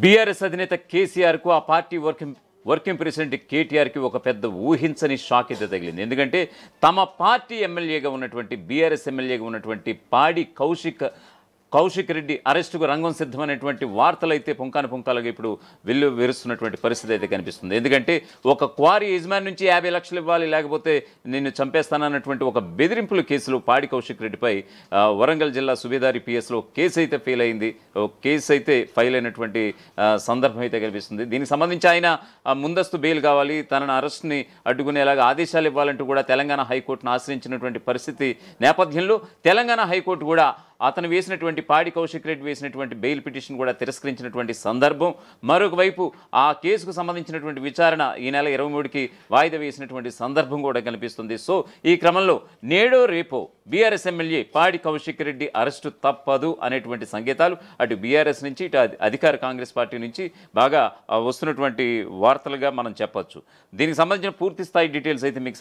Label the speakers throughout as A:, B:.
A: BRS అధినేత కేసీఆర్కు ఆ పార్టీ వర్కింగ్ ప్రెసిడెంట్ కేటీఆర్కి ఒక పెద్ద ఊహించని షాక్ అయితే తగిలింది. ఎందుకంటే తమ పార్టీ ఎమ్మెల్యేగా ఉన్నటువంటి బీఆర్ఎస్ ఎమ్మెల్యేగా ఉన్నటువంటి పాడి కౌశిక్ రెడ్డి అరెస్టుకు రంగం సిద్ధమైనటువంటి వార్తలు అయితే పుంకాలుగా ఇప్పుడు వెరుస్తున్నటువంటి పరిస్థితి అయితే కనిపిస్తుంది. ఎందుకంటే ఒక క్వారీ యజమాని నుంచి 50 లక్షలు ఇవ్వాలి, లేకపోతే నిన్ను చంపేస్తానన్నటువంటి ఒక బెదిరింపుల కేసులో పాడి కౌశిక్ రెడ్డిపై వరంగల్ జిల్లా సుబేదారి పిఎస్లో కేసు అయితే ఫైల్ అయినటువంటి సందర్భం అయితే కనిపిస్తుంది. దీనికి సంబంధించి ఆయన ముందస్తు బెయిల్ కావాలి, తనను అరెస్ట్ని అడ్డుకునేలాగా ఆదేశాలు ఇవ్వాలంటూ కూడా తెలంగాణ హైకోర్టును ఆశ్రయించినటువంటి పరిస్థితి నేపథ్యంలో తెలంగాణ హైకోర్టు కూడా అతను వేసినటువంటి పాడి కౌశిక్ రెడ్డి వేసినటువంటి బెయిల్ పిటిషన్ కూడా తిరస్కరించినటువంటి సందర్భం. మరొక వైపు ఆ కేసుకు సంబంధించినటువంటి విచారణ ఈ నెల 23కి వాయిదా వేసినటువంటి సందర్భం కూడా కనిపిస్తుంది. సో ఈ క్రమంలో నేడో రేపో బీఆర్ఎస్ ఎమ్మెల్యే పాడి కౌశిక్ రెడ్డి అరెస్టు తప్పదు అనేటువంటి సంకేతాలు అటు బీఆర్ఎస్ నుంచి ఇటు అధికార కాంగ్రెస్ పార్టీ నుంచి బాగా వస్తున్నటువంటి వార్తలుగా మనం చెప్పొచ్చు. దీనికి సంబంధించిన పూర్తి స్థాయి డీటెయిల్స్ అయితే మీకు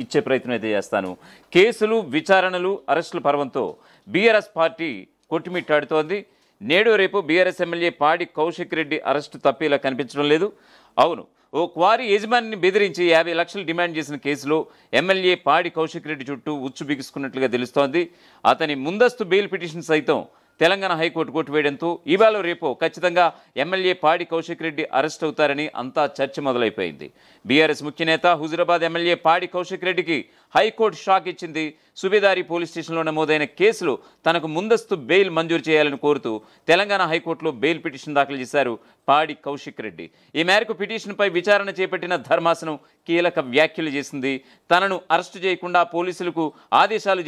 A: ఇచ్చే ప్రయత్నం అయితే చేస్తాను. కేసులు, విచారణలు, అరెస్టుల పర్వంతో బీఆర్ఎస్ పార్టీ కొట్టుమిట్టాడుతోంది. నేడు రేపు బీఆర్ఎస్ ఎమ్మెల్యే పాడి కౌశిక్ రెడ్డి అరెస్టు తప్పేలా కనిపించడం లేదు. అవును, ఓ క్వారీ యజమానిని బెదిరించి 50 లక్షలు డిమాండ్ చేసిన కేసులో ఎమ్మెల్యే పాడి కౌశిక్ రెడ్డి చుట్టూ ఉచ్చు బిగుసుకున్నట్లుగా తెలుస్తోంది. అతని ముందస్తు బెయిల్ పిటిషన్ సైతం తెలంగాణ హైకోర్టు కొట్టివేయడంతో ఇవాళ రేపో ఖచ్చితంగా ఎమ్మెల్యే పాడి కౌశిక్ రెడ్డి అరెస్ట్ అవుతారని అంతా చర్చ మొదలైపోయింది. బీఆర్ఎస్ ముఖ్య నేత హుజురాబాద్ ఎమ్మెల్యే పాడి కౌశిక్ రెడ్డికి హైకోర్టు షాక్ ఇచ్చింది. సుబేదారి పోలీస్ స్టేషన్లో నమోదైన కేసులో తనకు ముందస్తు బెయిల్ మంజూరు చేయాలని కోరుతూ తెలంగాణ హైకోర్టులో బెయిల్ పిటిషన్ దాఖలు చేశారు పాడి కౌశిక్ రెడ్డి. ఈ మేరకు పిటిషన్పై విచారణ చేపట్టిన ధర్మాసనం కీలక వ్యాఖ్యలు చేసింది. తనను అరెస్టు చేయకుండా పోలీసులకు ఆదేశాలు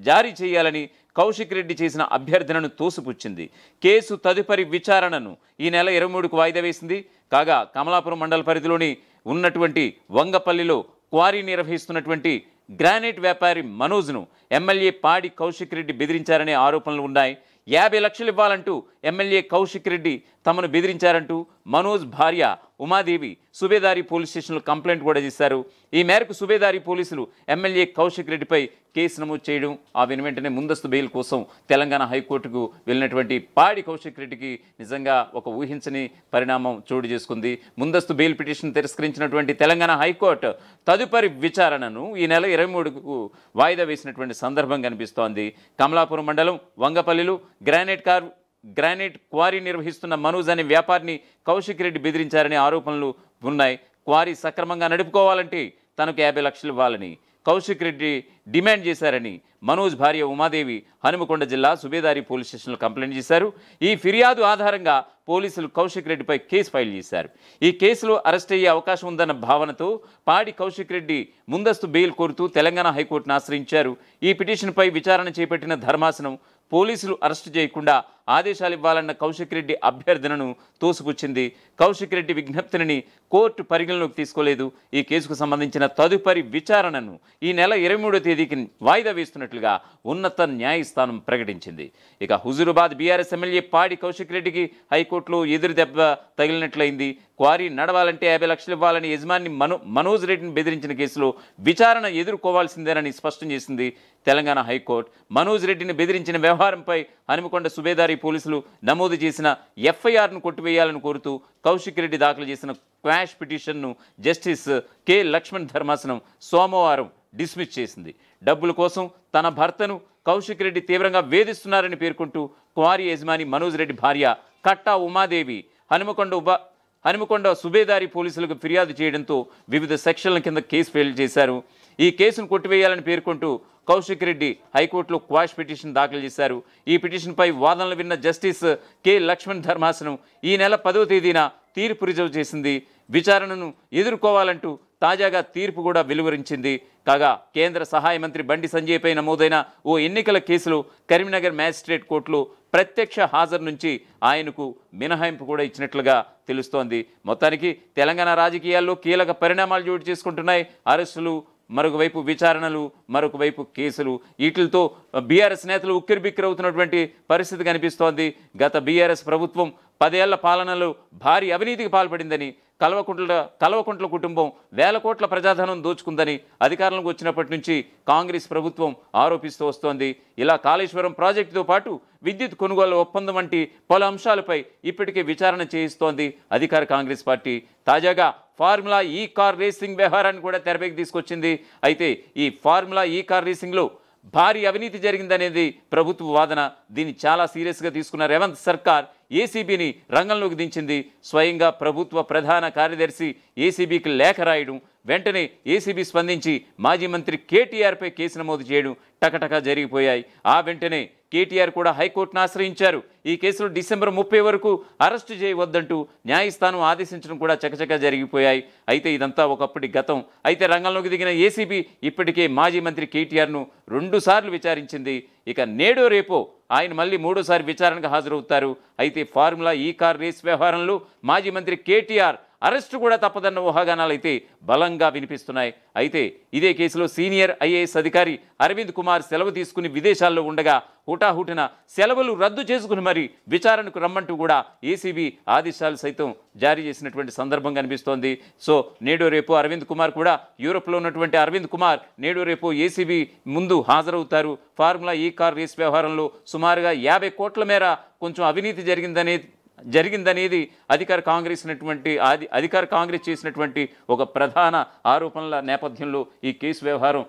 A: జారీ చేయాలని కౌశిక్ రెడ్డి చేసిన అభ్యర్థనను తోసిపుచ్చింది. కేసు తదుపరి విచారణను ఈ నెల 23కు వాయిదా వేసింది. కాగా కమలాపురం మండల పరిధిలోని ఉన్నటువంటి వంగపల్లిలో క్వారీ నిర్వహిస్తున్నటువంటి గ్రానైట్ వ్యాపారి మనోజ్ను ఎమ్మెల్యే పాడి కౌశిక్ రెడ్డి బెదిరించారనే ఆరోపణలు ఉన్నాయి. 50 లక్షలు ఇవ్వాలంటూ ఎమ్మెల్యే కౌశిక్ రెడ్డి తమను బెదిరించారంటూ మనోజ్ భార్య ఉమాదేవి సుబేదారి పోలీస్ స్టేషన్లో కంప్లైంట్ కూడా చేశారు. ఈ మేరకు సుబేదారి పోలీసులు ఎమ్మెల్యే కౌశిక్ రెడ్డిపై కేసు నమోదు చేయడం, ఆ వెంటనే ముందస్తు బెయిల్ కోసం తెలంగాణ హైకోర్టుకు వెళ్ళినటువంటి పాడి కౌశిక్ రెడ్డికి నిజంగా ఒక ఊహించని పరిణామం చోటు చేసుకుంది. ముందస్తు బెయిల్ పిటిషన్ తిరస్కరించినటువంటి తెలంగాణ హైకోర్టు తదుపరి విచారణను ఈ నెల 23కు వాయిదా వేసినటువంటి సందర్భం కనిపిస్తోంది. కమలాపురం మండలం వంగపల్లిలో గ్రానైట్ క్వారీ నిర్వహిస్తున్న మనోజ్ అనే వ్యాపారిని కౌశిక్ రెడ్డి బెదిరించారనే ఆరోపణలు ఉన్నాయి. క్వారీ సక్రమంగా నడుపుకోవాలంటే తనకు 50 లక్షలు ఇవ్వాలని కౌశిక్ రెడ్డి డిమాండ్ చేశారని మనోజ్ భార్య ఉమాదేవి హనుమకొండ జిల్లా సుబేదారి పోలీస్ స్టేషన్లో కంప్లైంట్ చేశారు. ఈ ఫిర్యాదు ఆధారంగా పోలీసులు కౌశిక్ రెడ్డిపై కేసు ఫైల్ చేశారు. ఈ కేసులో అరెస్ట్ అయ్యే అవకాశం ఉందన్న భావనతో పాడి కౌశిక్ రెడ్డి ముందస్తు బెయిల్ కోరుతూ తెలంగాణ హైకోర్టును ఆశ్రయించారు. ఈ పిటిషన్పై విచారణ చేపట్టిన ధర్మాసనం పోలీసులు అరెస్టు చేయకుండా ఆదేశాలు ఇవ్వాలన్న కౌశిక్ రెడ్డి అభ్యర్థనను తోసిపుచ్చింది. కౌశిక్ రెడ్డి విజ్ఞప్తిని కోర్టు పరిగణలోకి తీసుకోలేదు. ఈ కేసుకు సంబంధించిన తదుపరి విచారణను ఈ నెల 23వ తేదీకి వాయిదా వేస్తున్నట్లుగా ఉన్నత న్యాయస్థానం ప్రకటించింది. ఇక హుజూరాబాద్ బీఆర్ఎస్ ఎమ్మెల్యే పాడి కౌశిక్ రెడ్డికి హైకోర్టులో ఎదురు దెబ్బ తగిలినట్లయింది. క్వారీ నడవాలంటే 50 లక్షలు ఇవ్వాలని యజమాని మనోజ్ రెడ్డిని బెదిరించిన కేసులో విచారణ ఎదుర్కోవాల్సిందేనని స్పష్టం చేసింది తెలంగాణ హైకోర్టు. మనోజ్ రెడ్డిని బెదిరించిన వ్యవహారంపై హనుమకొండ సుబేదారి పోలీసులు నమోదు చేసిన ఎఫ్ఐఆర్ను కొట్టివేయాలని కోరుతూ కౌశిక్ రెడ్డి దాఖలు చేసిన క్వాష్ పిటిషన్ను జస్టిస్ కె లక్ష్మణ్ ధర్మాసనం సోమవారం డిస్మిస్ చేసింది. డబ్బుల కోసం తన భర్తను కౌశిక్ రెడ్డి తీవ్రంగా వేధిస్తున్నారని పేర్కొంటూ క్వారీ యజమాని మనోజ్ రెడ్డి భార్య కట్టా ఉమాదేవి హనుమకొండ సుబేదారి పోలీసులకు ఫిర్యాదు చేయడంతో వివిధ సెక్షన్ల కింద కేసు ఫైల్ చేశారు. ఈ కేసును కొట్టివేయాలని పేర్కొంటూ కౌశిక్ రెడ్డి హైకోర్టులో క్వాష్ పిటిషన్ దాఖలు చేశారు. ఈ పిటిషన్పై వాదనలు విన్న జస్టిస్ కె లక్ష్మణ్ ధర్మాసనం ఈ నెల 10వ తేదీన తీర్పు రిజర్వ్ చేసింది. విచారణను ఎదుర్కోవాలంటూ తాజాగా తీర్పు కూడా వెలువరించింది. కాగా కేంద్ర సహాయ మంత్రి బండి సంజయ్పై నమోదైన ఓ ఎన్నికల కేసులో కరీంనగర్ మ్యాజిస్ట్రేట్ కోర్టులో ప్రత్యక్ష హాజరు నుంచి ఆయనకు మినహాయింపు కూడా ఇచ్చినట్లుగా తెలుస్తోంది. మొత్తానికి తెలంగాణ రాజకీయాల్లో కీలక పరిణామాలు చోటు చేసుకుంటున్నాయి. అరెస్టులు, మరొక వైపు విచారణలు, మరొక వైపు కేసులు, వీటితో బీఆర్ఎస్ నేతలు ఉక్కిరిబిక్కిరవుతున్నటువంటి పరిస్థితి కనిపిస్తోంది. గత బీఆర్ఎస్ ప్రభుత్వం 10 ఏళ్ల పాలనలో భారీ అవినీతికి పాల్పడిందని కల్వకుంట్ల కుటుంబం వేల కోట్ల ప్రజాధనం దోచుకుందని అధికారంలోకి వచ్చినప్పటి నుంచి కాంగ్రెస్ ప్రభుత్వం ఆరోపిస్తూ వస్తోంది. ఇలా కాళేశ్వరం ప్రాజెక్టుతో పాటు విద్యుత్ కొనుగోలు ఒప్పందం వంటి పలు అంశాలపై ఇప్పటికే విచారణ చేయిస్తోంది అధికార కాంగ్రెస్ పార్టీ. తాజాగా ఫార్ములా ఈ కార్ రేసింగ్ వ్యవహారాన్ని కూడా తెరపైకి తీసుకొచ్చింది. అయితే ఈ ఫార్ములా ఈ కార్ రేసింగ్లో భారీ అవినీతి జరిగిందనేది ప్రభుత్వ వాదన. దీన్ని చాలా సీరియస్గా తీసుకున్న రేవంత్ సర్కార్ ఏసీబీని రంగంలోకి దించింది. స్వయంగా ప్రభుత్వ ప్రధాన కార్యదర్శి ఏసీబీకి లేఖ రాయడం, వెంటనే ఏసీబీ స్పందించి మాజీ మంత్రి కేటీఆర్పై కేసు నమోదు చేయడం టకటకా జరిగిపోయాయి. ఆ వెంటనే కేటీఆర్ కూడా హైకోర్టును ఆశ్రయించారు. ఈ కేసులో డిసెంబర్ 30 వరకు అరెస్టు చేయవద్దంటూ న్యాయస్థానం ఆదేశించడం కూడా చకచకా జరిగిపోయాయి. అయితే ఇదంతా ఒకప్పటి గతం. అయితే రంగంలోకి దిగిన ఏసీబీ ఇప్పటికే మాజీ మంత్రి కేటీఆర్ను 2 సార్లు విచారించింది. ఇక నేడో రేపో ఆయన మళ్ళీ 3వ సారి విచారణకు హాజరవుతారు. అయితే ఫార్ములా ఈ కార్ రేస్ వ్యవహారంలో మాజీ మంత్రి కేటీఆర్ అరెస్టు కూడా తప్పదన్న ఊహాగానాలు అయితే బలంగా వినిపిస్తున్నాయి. అయితే ఇదే కేసులో సీనియర్ ఐఏఎస్ అధికారి అరవింద్ కుమార్ సెలవు తీసుకుని విదేశాల్లో ఉండగా హుటాహుటిన సెలవులు రద్దు చేసుకుని మరి విచారణకు రమ్మంటూ కూడా ఏసీబీ ఆదేశాలు సైతం జారీ చేసినటువంటి సందర్భం కనిపిస్తోంది. సో నేడు రేపు అరవింద్ కుమార్ కూడా యూరోప్లో ఉన్నటువంటి అరవింద్ కుమార్ నేడు రేపు ఏసీబీ ముందు హాజరవుతారు. ఫార్ములా ఈ కార్ రేస్ వ్యవహారంలో సుమారుగా 50 కోట్ల మేర కొంచెం అవినీతి జరిగిందనేది అధికార కాంగ్రెస్ చేసినటువంటి ఒక ప్రధాన ఆరోపణల నేపథ్యంలో ఈ కేసు వ్యవహారం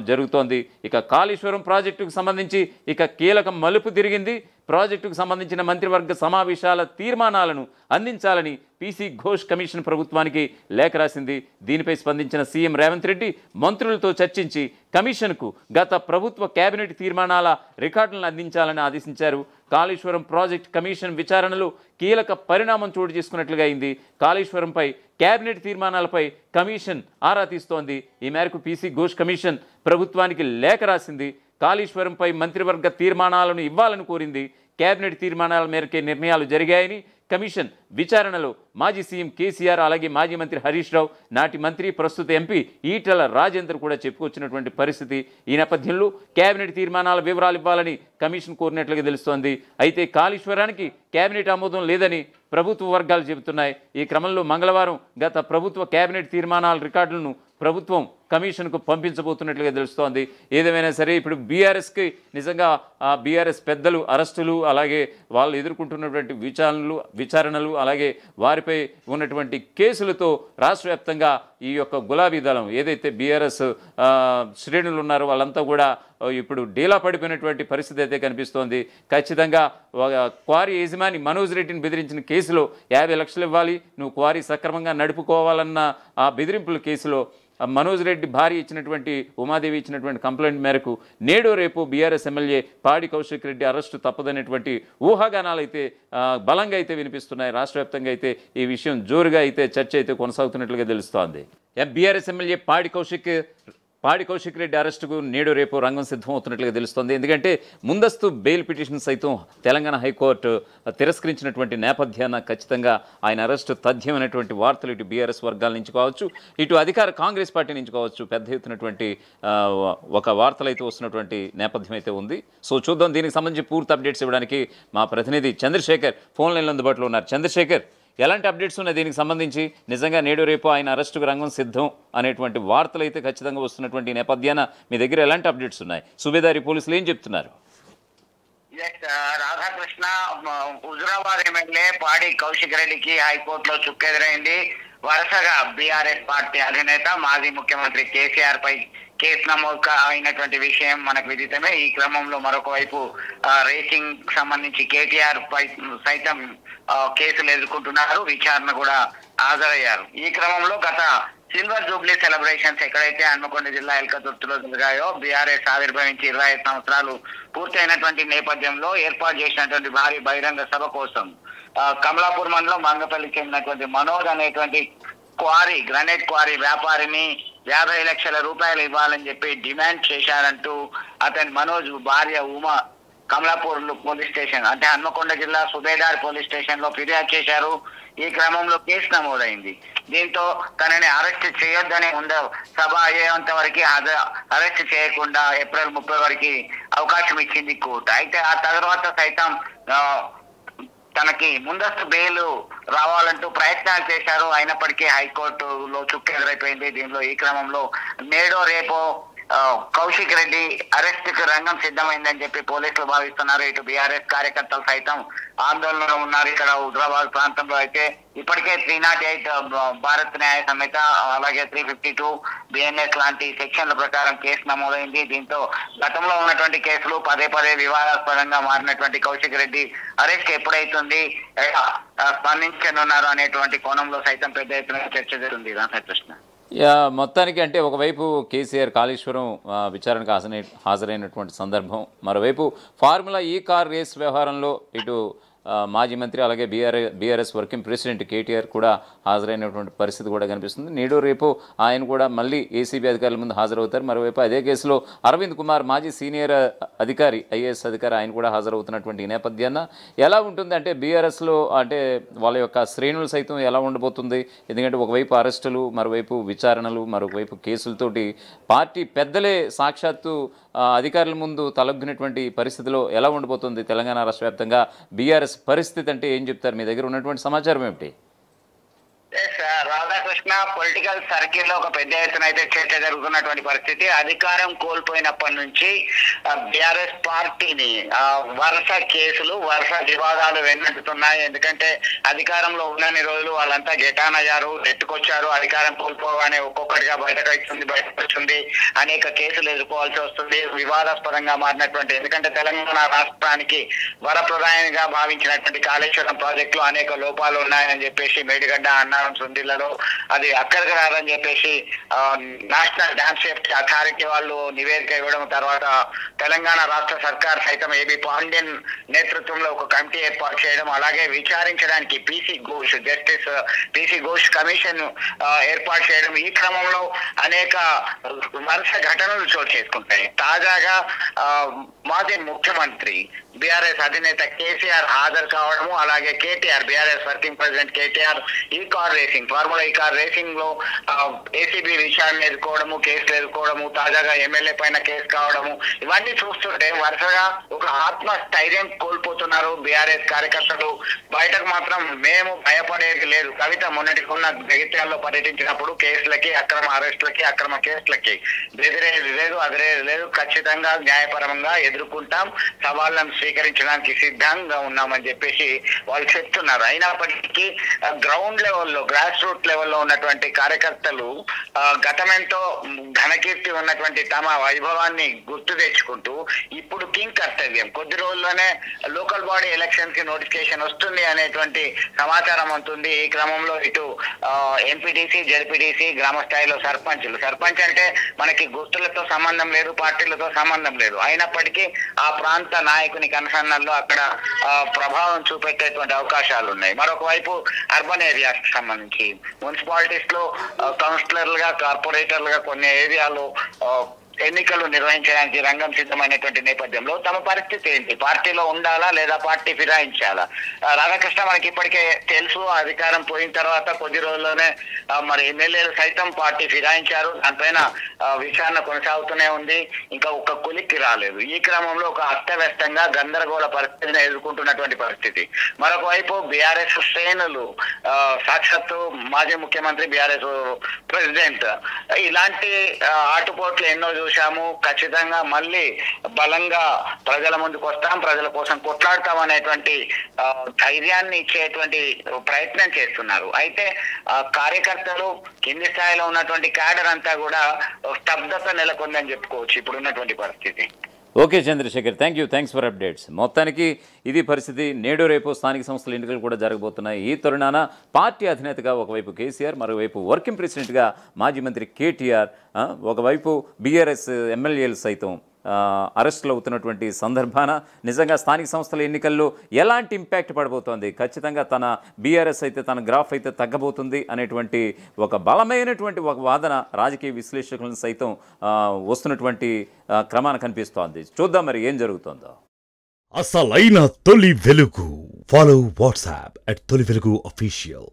A: జరుగుతోంది. ఇక కాళేశ్వరం ప్రాజెక్టుకు సంబంధించి ఇక కీలక మలుపు తిరిగింది. ప్రాజెక్టుకు సంబంధించిన మంత్రివర్గ సమావేశాల తీర్మానాలను అందించాలని పీసీ ఘోష్ కమిషన్ ప్రభుత్వానికి లేఖ రాసింది. దీనిపై స్పందించిన సీఎం రేవంత్ రెడ్డి మంత్రులతో చర్చించి కమిషన్కు గత ప్రభుత్వ కేబినెట్ తీర్మానాల రికార్డులను అందించాలని ఆదేశించారు. కాళేశ్వరం ప్రాజెక్ట్ కమిషన్ విచారణలో కీలక పరిణామం చోటు చేసుకున్నట్లుగా అయింది. కాళేశ్వరంపై కేబినెట్ తీర్మానాలపై కమిషన్ ఆరా తీస్తోంది. ఈ మేరకు పీసీ ఘోష్ కమిషన్ ప్రభుత్వానికి లేఖ రాసింది. కాళేశ్వరంపై మంత్రివర్గ తీర్మానాలను ఇవ్వాలని కోరింది. కేబినెట్ తీర్మానాల మేరకే నిర్ణయాలు జరిగాయని కమిషన్ విచారణలో మాజీ సీఎం కేసీఆర్, అలాగే మాజీ మంత్రి హరీష్ రావు, నాటి మంత్రి ప్రస్తుత ఎంపీ ఈటెల రాజేందర్ కూడా చెప్పుకొచ్చినటువంటి పరిస్థితి. ఈ నేపథ్యంలో కేబినెట్ తీర్మానాల వివరాలు ఇవ్వాలని కమిషన్ కోరినట్లుగా తెలుస్తోంది. అయితే కాళేశ్వరానికి కేబినెట్ ఆమోదం లేదని ప్రభుత్వ వర్గాలు చెబుతున్నాయి. ఈ క్రమంలో మంగళవారం గత ప్రభుత్వ కేబినెట్ తీర్మానాల రికార్డులను ప్రభుత్వం కమిషన్కు పంపించబోతున్నట్లుగా తెలుస్తోంది. ఏదేమైనా సరే ఇప్పుడు బీఆర్ఎస్కి నిజంగా బీఆర్ఎస్ పెద్దలు అరెస్టులు, అలాగే వాళ్ళు ఎదుర్కొంటున్నటువంటి విచారణలు, అలాగే వారిపై ఉన్నటువంటి కేసులతో రాష్ట్ర వ్యాప్తంగా ఈ యొక్క గులాబీ దళం ఏదైతే బీఆర్ఎస్ శ్రేణులు ఉన్నారో వాళ్ళంతా కూడా ఇప్పుడు డీలా పడిపోయినటువంటి పరిస్థితి అయితే కనిపిస్తోంది. ఖచ్చితంగా క్వారీ యజమాని మనోజ్ రెడ్డిని బెదిరించిన కేసులో 50 లక్షలు ఇవ్వాలి, నువ్వు క్వారీ సక్రమంగా నడుపుకోవాలన్న ఆ బెదిరింపుల కేసులో మనోజ్ రెడ్డి భార్య ఇచ్చినటువంటి ఉమాదేవి ఇచ్చినటువంటి కంప్లైంట్ మేరకు నేడు రేపు బీఆర్ఎస్ ఎమ్మెల్యే పాడి కౌశిక్ రెడ్డి అరెస్టు తప్పదనేటువంటి ఊహాగానాలు అయితే బలంగా అయితే వినిపిస్తున్నాయి. రాష్ట్ర వ్యాప్తంగా అయితే ఈ విషయం జోరుగా అయితే చర్చ అయితే కొనసాగుతున్నట్లుగా తెలుస్తోంది. బీఆర్ఎస్ ఎమ్మెల్యే పాడి కౌశిక్ రెడ్డి అరెస్టుకు నేడు రేపు రంగం సిద్ధమవుతున్నట్లుగా తెలుస్తోంది. ఎందుకంటే ముందస్తు బెయిల్ పిటిషన్ సైతం తెలంగాణ హైకోర్టు తిరస్కరించినటువంటి నేపథ్యాన ఖచ్చితంగా ఆయన అరెస్టు తథ్యమైనటువంటి వార్తలు ఇటు బీఆర్ఎస్ వర్గాల నుంచి కావచ్చు, ఇటు అధికార కాంగ్రెస్ పార్టీ నుంచి కావచ్చు పెద్ద ఎత్తునటువంటి ఒక వార్తలు అయితే వస్తున్నటువంటి నేపథ్యం అయితే ఉంది. సో చూద్దాం, దీనికి సంబంధించి పూర్తి అప్డేట్స్ ఇవ్వడానికి మా ప్రతినిధి చంద్రశేఖర్ ఫోన్ లైన్లో అందుబాటులో ఉన్నారు. చంద్రశేఖర్, ఎలాంటి అప్డేట్స్ ఉన్నాయి దీనికి సంబంధించి? నిజంగా నేడు రేపు ఆయన అరెస్టుకు రంగం సిద్ధం అనేటువంటి వార్తలు అయితే ఖచ్చితంగా వస్తున్నటువంటి నేపథ్యాన మీ దగ్గర ఎలాంటి అప్డేట్స్ ఉన్నాయి? సుబేదారి పోలీసులు ఏం చెప్తున్నారు?
B: రాధాకృష్ణ, హుజురాబాద్ ఎమ్మెల్యే పాడి కౌశిక్ రెడ్డికి హైకోర్టులో చుక్కెదురైంది. వరుసగా బీఆర్ఎస్ పార్టీ అధినేత మాజీ ముఖ్యమంత్రి కేసీఆర్ పై కేసు నమోదు అయినటువంటి విషయం మనకు విదితమే. ఈ క్రమంలో మరొక వైపు రేసింగ్ సంబంధించి కేటీఆర్ పై సైతం కేసులు ఎదుర్కొంటున్నారు, విచారణ కూడా హాజరయ్యారు. ఈ క్రమంలో గత సిల్వర్ జూబ్లీ సెలబ్రేషన్స్ ఎక్కడైతే హన్మకొండ జిల్లా ఎల్కతుర్తిలో జరిగాయో, బీఆర్ఎస్ ఆవిర్భవించి 25 సంవత్సరాలు పూర్తయినటువంటి నేపథ్యంలో ఏర్పాటు చేసినటువంటి భారీ బహిరంగ సభ కోసం కమలాపూర్ మండలం మంగపల్లికి చెందినటువంటి మనోజ్ అనేటువంటి గ్రానైట్ క్వారీ వ్యాపారిని 50 లక్షల రూపాయలు ఇవ్వాలని చెప్పి డిమాండ్ చేశారంటూ అతని మనోజ్ భార్య ఉమా కమలాపూర్ పోలీస్ స్టేషన్ అంటే హన్మకొండ జిల్లా సుబేదార్ పోలీస్ స్టేషన్ లో ఫిర్యాదు చేశారు. ఈ క్రమంలో కేసు నమోదైంది. దీంతో తనని అరెస్ట్ చేయొద్దని సభ అయ్యేంత వరకు అరెస్ట్ చేయకుండా ఏప్రిల్ 30 వరకు అవకాశం ఇచ్చింది కోర్టు. అయితే ఆ తర్వాత సైతం తనకి ముందస్తు బెయిల్ రావాలంటూ ప్రయత్నాలు చేశారు. అయినప్పటికీ హైకోర్టులో చుక్కెదురైపోయింది. దీనిలో ఈ క్రమంలో నేడో రేపో కౌశిక్ రెడ్డి అరెస్ట్ కు రంగం సిద్ధమైందని చెప్పి పోలీసులు భావిస్తున్నారు. ఇటు బీఆర్ఎస్ కార్యకర్తలు సైతం ఆందోళనలో ఉన్నారు. ఇక్కడ హుజరాబాద్ ప్రాంతంలో అయితే ఇప్పటికే 308 భారత్ న్యాయ సంహిత అలాగే 352 బిఎన్ఎస్ లాంటి సెక్షన్ల ప్రకారం కేసు నమోదైంది. దీంతో గతంలో ఉన్నటువంటి కేసులు పదే పదే వివాదాస్పదంగా మారినటువంటి కౌశిక్ రెడ్డి అరెస్ట్ ఎప్పుడైతుంది, స్పందించనున్నారు అనేటువంటి కోణంలో సైతం పెద్ద ఎత్తున చర్చ జరుగుతుంది. సత్యకృష్ణ,
A: మొత్తానికి అంటే ఒకవైపు కేసీఆర్ కాళేశ్వరం విచారణకు హాజరైనటువంటి సందర్భం, మరోవైపు ఫార్ములా ఈ కార్ రేస్ వ్యవహారంలో ఇటు మాజీ మంత్రి అలాగే బీఆర్ఎస్ వర్కింగ్ ప్రెసిడెంట్ కేటీఆర్ కూడా హాజరైనటువంటి పరిస్థితి కూడా కనిపిస్తుంది. నేడు రేపు ఆయన కూడా మళ్ళీ ఏసీబీ అధికారుల ముందు హాజరవుతారు. మరోవైపు అదే కేసులో అరవింద్ కుమార్ మాజీ సీనియర్ అధికారి, ఐఏఎస్ అధికారి, ఆయన కూడా హాజరవుతున్నటువంటి నేపథ్యాన ఎలా ఉంటుంది అంటే బీఆర్ఎస్లో అంటే వాళ్ళ యొక్క శ్రేణులు సైతం ఎలా ఉండబోతుంది? ఎందుకంటే ఒకవైపు అరెస్టులు, మరోవైపు విచారణలు, మరొకవైపు కేసులతోటి పార్టీ పెద్దలే సాక్షాత్తు అధికారుల ముందు తలొగ్గినటువంటి పరిస్థితిలో ఎలా ఉండబోతుంది తెలంగాణ రాష్ట్ర వ్యాప్తంగా బీఆర్ఎస్ పరిస్థితి అంటే ఏం చెప్తారు? మీ దగ్గర ఉన్నటువంటి సమాచారం ఏమిటి?
B: రాధాకృష్ణ, పొలిటికల్ సర్కిల్ లో ఒక పెద్ద ఎత్తున అయితే చర్చ జరుగుతున్నటువంటి పరిస్థితి. అధికారం కోల్పోయినప్పటి నుంచి బీఆర్ఎస్ పార్టీని వరుస కేసులు, వరుస వివాదాలు వెన్నెత్తుతున్నాయి. ఎందుకంటే అధికారంలో ఉన్నన్ని రోజులు వాళ్ళంతా గెటాన్ అయ్యారు, నెట్టుకొచ్చారు. అధికారం కోల్పోగానే ఒక్కొక్కటిగా బయటకు వచ్చింది, అనేక కేసులు ఎదుర్కోవాల్సి వస్తుంది. వివాదాస్పదంగా మారినటువంటి, ఎందుకంటే తెలంగాణ రాష్ట్రానికి వరప్రదాయంగా భావించినటువంటి కాళేశ్వరం ప్రాజెక్టులో అనేక లోపాలు ఉన్నాయని చెప్పేసి మేడిగడ్డ అన్నారు సుండిలలో, అది అక్కడికి రాదని చెప్పేసి నేషనల్ డ్యామ్ సేఫ్టీ అథారిటీ వాళ్ళు నివేదిక ఇవ్వడం, తర్వాత తెలంగాణ రాష్ట్ర సర్కార్ సైతం ఏబి పాండ్యన్ నేతృత్వంలో ఒక కమిటీ ఏర్పాటు చేయడం, అలాగే విచారించడానికి జస్టిస్ పిసి ఘోష్ కమిషన్ ఏర్పాటు చేయడం, ఈ క్రమంలో అనేక వరుస ఘటనలు చోటు చేసుకుంటాయి. తాజాగా మాజీ ముఖ్యమంత్రి బీఆర్ఎస్ అధినేత కేసీఆర్ హాజరు కావడము, అలాగే KTR BRS working president KTR ఈ కార్ రేసింగ్, ఫార్ములా ఈ కార్ రేసింగ్ లో ఏసీబీ విచారణ ఎదుర్కోవడము, కేసులు ఎదుర్కోవడము, తాజాగా ఎమ్మెల్యే పైన కేసు కావడము, ఇవన్నీ చూస్తుంటే వరుసగా ఒక ఆత్మస్థైర్యం కోల్పోతున్నారు బీఆర్ఎస్ కార్యకర్తలు. బయటకు మాత్రం మేము భయపడేది లేదు. కవిత మొన్నటికున్న జగిత్యాల్లో పర్యటించినప్పుడు కేసులకి, అక్రమ అరెస్టులకి, అక్రమ కేసులకి బెదిరేది లేదు, అదిరేది లేదు, ఖచ్చితంగా న్యాయపరంగా ఎదుర్కొంటాం, సవాళ్ళను స్వీకరించడానికి సిద్ధంగా ఉన్నామని చెప్పేసి వాళ్ళు చెప్తున్నారు. అయినప్పటికీ గ్రౌండ్ లెవెల్లో, గ్రాస్ రూట్ లెవెల్లో ఉన్నటువంటి కార్యకర్తలు గతమెంతో ఘనకీర్తి ఉన్నటువంటి తమ వైభవాన్ని గుర్తు తెచ్చుకుంటూ ఇప్పుడు కింగ్ కర్తవ్యం, కొద్ది రోజుల్లోనే లోకల్ బాడీ ఎలక్షన్ కి నోటిఫికేషన్ వస్తుంది అనేటువంటి సమాచారం ఉంటుంది. ఈ క్రమంలో ఇటు ఎంపీటీసీ, జెడ్పీటీసీ, గ్రామ స్థాయిలో సర్పంచ్ అంటే మనకి గుర్తులతో సంబంధం లేదు, పార్టీలతో సంబంధం లేదు. అయినప్పటికీ ఆ ప్రాంత నాయకుని కన్సర్నల్లో అక్కడ ప్రభావం చూపెట్టేటువంటి అవకాశాలు ఉన్నాయి. మరొక వైపు అర్బన్ ఏరియాస్ సంబంధించి మున్సిపాలిటీస్ లో కౌన్సిలర్లుగా, కార్పొరేటర్లుగా కొన్ని ఏరియాలో ఎన్నికలు నిర్వహించడానికి రంగం సిద్ధమైనటువంటి నేపథ్యంలో తమ పరిస్థితి ఏంటి? పార్టీలో ఉండాలా లేదా పార్టీ ఫిరాయించాలా? రాధాకృష్ణ, మనకి ఇప్పటికే తెలుసు, అధికారం పోయిన తర్వాత కొద్ది రోజుల్లోనే మరి ఎమ్మెల్యేలు సైతం పార్టీ ఫిరాయించారు. దానిపైన విచారణ కొనసాగుతూనే ఉంది, ఇంకా ఒక్క కొలిక్కి రాలేదు. ఈ క్రమంలో ఒక అస్తవ్యస్తంగా గందరగోళ పరిస్థితిని ఎదుర్కొంటున్నటువంటి పరిస్థితి. మరొక వైపు బీఆర్ఎస్ శ్రేణులు, సాక్షాత్తు మాజీ ముఖ్యమంత్రి, బీఆర్ఎస్ ప్రెసిడెంట్, ఇలాంటి ఆటుపోట్లు ఎన్నో చూశాము. ఖచ్చితంగా మళ్ళీ బలంగా ప్రజల ముందుకు వస్తాం, ప్రజల కోసం కొట్లాడతాం అనేటువంటి ధైర్యాన్ని ఇచ్చేటువంటి ప్రయత్నం చేస్తున్నారు. అయితే కార్యకర్తలు, కింది స్థాయిలో ఉన్నటువంటి క్యాడర్ అంతా కూడా స్తబ్దత నెలకొందని చెప్పుకోవచ్చు ఇప్పుడున్నటువంటి పరిస్థితి.
A: Okay Chandrashekar, thanks for updates. మొత్తానికి ఇది పరిస్థితి. నేడు రేపు స్థానిక సంస్థల ఎన్నికలు కూడా జరగబోతున్నాయి. ఈ తరుణాన పార్టీ అధినేతగా ఒకవైపు కేసీఆర్, మరోవైపు వర్కింగ్ ప్రెసిడెంట్గా మాజీ మంత్రి కేటీఆర్, ఒకవైపు బీఆర్ఎస్ ఎమ్మెల్యేలు సైతం అరెస్టులు అవుతున్నటువంటి సందర్భాన నిజంగా స్థానిక సంస్థల ఎన్నికల్లో ఎలాంటి ఇంపాక్ట్ పడబోతోంది? ఖచ్చితంగా తన బీఆర్ఎస్ అయితే తన గ్రాఫ్ అయితే తగ్గబోతుంది అనేటువంటి ఒక బలమైనటువంటి ఒక వాదన రాజకీయ విశ్లేషకులను సైతం వస్తున్నటువంటి క్రమాన కనిపిస్తోంది. చూద్దాం మరి ఏం జరుగుతుందో.
C: అసలైన తొలి వెలుగు. ఫాలో వాట్సాప్ @తొలి వెలుగు official.